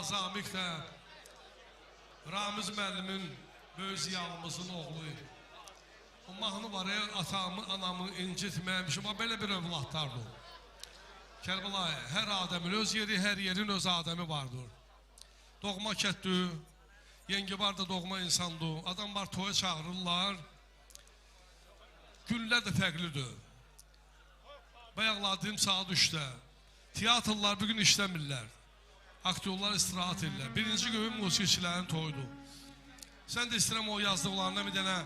Nazamik də Ramiz müəllimin böyük ziyalımızın oğlu. O mahnı var ya, atamı, anamı incitməmişim. O belə bir övladlardır. Kərbəlayı, hər adəmin öz yeri, hər yerin öz adəmi vardır. Doğma kətdir, yengi var da doğma insandır. Adam var, toya çağırırlar. Günlər də fərqlidir. Bayaqladığım saat 3'də. Tiyatrlar bugün işləmirlər. Aktyorlar istirahat edirlər. Birinci gün musiqiçilərin toyudur. Sən də istəyirəm o yazdıqlarına bir dənə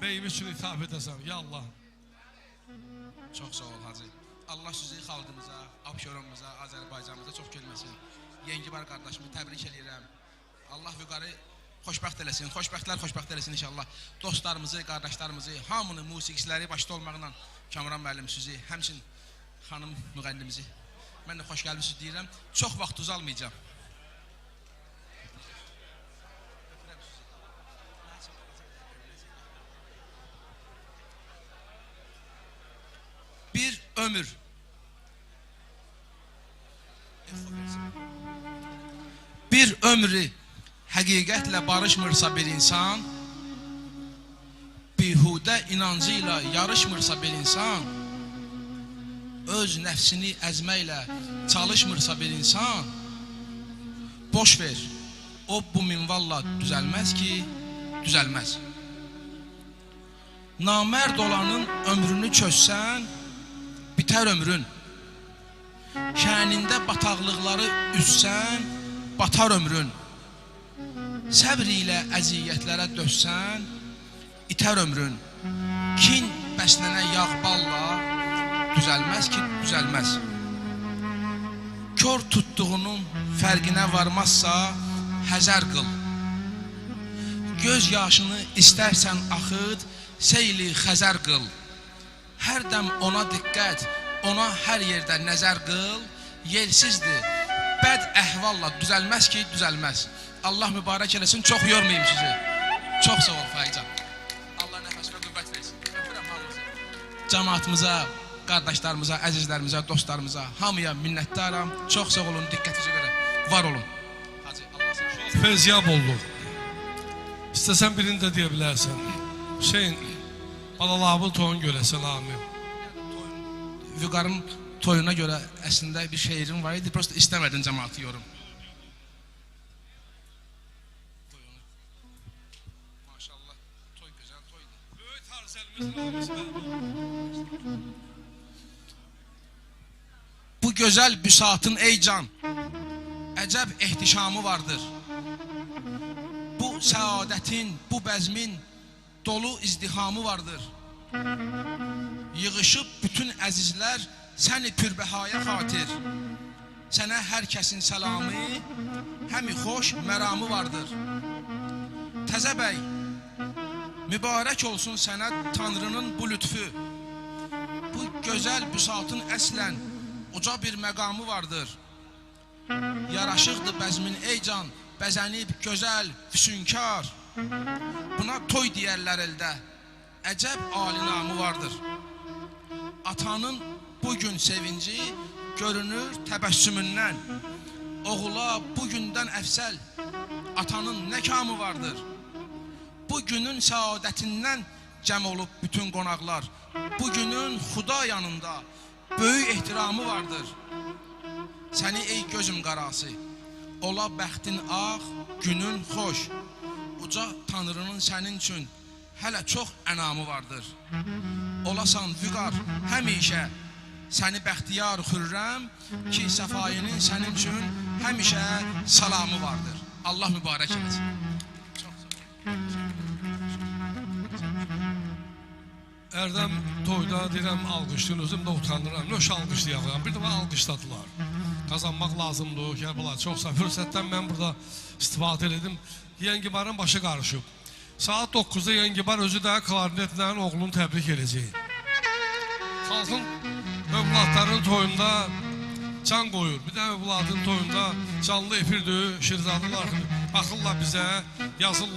beyim üçün ithaf edəsəm. Ya Allah. Çox sağ ol Hacı. Allah sizi xalqımıza, Abşeronumuza, Azərbaycanımıza çox gəlməsin. Yengibar qardaşımı təbrik edirəm. Allah vüqarı xoşbəxt eləsin, xoşbəxtlər eləsin inşallah. Dostlarımızı, qardaşlarımızı, hamını, musiqiçiləri başda olmaqla Kamran müəllim sizi, həmçin xanım müğənnimizi mən də xoş gəlmişsiniz deyirəm. Çox vaxt uzalmayacağım. Bir ömür. Bir ömrü həqiqətlə barışmırsa bir insan, bihudə inancıyla yarışmırsa bir insan, öz nəfsini əzməklə çalışmırsa bir insan, boş ver, o bu minvalla düzəlməz ki, düzəlməz. Namərd olanın ömrünü çözsən, bitər ömrün. Şənində bataqlıqları üzsən, batar ömrün. Səbr ilə əziyyətlərə dözsən, itər ömrün. Kin bəslənə yağ balla, düzəlməz ki, düzəlməz. Kör tutduğunun fərqinə varmazsa, həzər qıl. Göz yaşını istərsən axıd, seyli xəzər qıl. Hər dəm ona diqqət, ona hər yerdə nəzər qıl. Yersizdir, bəd əhvalla düzəlməz ki, düzəlməz. Allah mübarək eləsin, çox yormayayım sizi. Çox sağ ol Faican. Allah nəfəs və qüvvət versin. Öpürəm hamınızı. Cəmaatımıza, qardaşlarımıza, əzizlərimizə, dostlarımıza, hamıya minnətdaram. Çox sağ olun, diqqətinizə görə. Var olun. Hacı, Allah sağ olun. Çox feziyab olduq. İstəsən birini də deyə bilərsən. Hüseyin, balalabın toyun görəsən, amin. Vüqarın toyuna görə əslində bir şeirim var idi, prosto istəmədim cəmaatı yorum. Maşallah, toy gözəl toydur. Böyük tarzəlimiz Ramiz müəllim. Bu gözəl büsatın ey can, əcəb ehtişamı vardır. Bu səadətin, bu bəzmin dolu izdihamı vardır. Yığışıb bütün əzizlər səni pürbəhaya xatir. Sənə hər kəsin səlamı, həmi xoş məramı vardır. Təzə bəy, mübarək olsun sənə Tanrının bu lütfü. Bu gözəl büsatın əslən uca bir məqamı vardır. Yaraşıqdır bəzmin ey can, bəzənib gözəl, füsunkar. Buna toy deyərlər eldə, əcəb alinamı vardır. Atanın bugün sevinci görünür təbəssümündən. Oğula bugündən əfsəl, atanın nə kamı vardır. Bugünün səadətindən cəm olub bütün qonaqlar. Bugünün Xuda yanında böyük ehtiramı vardır. Səni ey gözüm qarası, ola bəxtin ağ, günün xoş. Uca Tanrının sənin üçün hələ çox ənamı vardır. Olasan vüqar həmişə, səni bəxtiyar xürrəm ki, səfayinin sənin üçün həmişə salamı vardır. Allah mübarək eləsin. Ərdəm toyda deyirəm alqışlayın, özüm də utanıram. Nöş alqışlayaqam, bir dəfə alqışladılar. Qazanmaq lazımdır, Kərbəlayı çoxsa. Fürsətdən mən burada istifadə edim. Yengibarın başı qarışıb. Saat 9'da Yengibar özü də klarnetlərin oğlunu təbrik edəcək. Xalqın övladların toyunda can qoyur. Bir də övladın toyunda canlı efirdir, şirzadılar. Baxırlar bizə, yazırlar.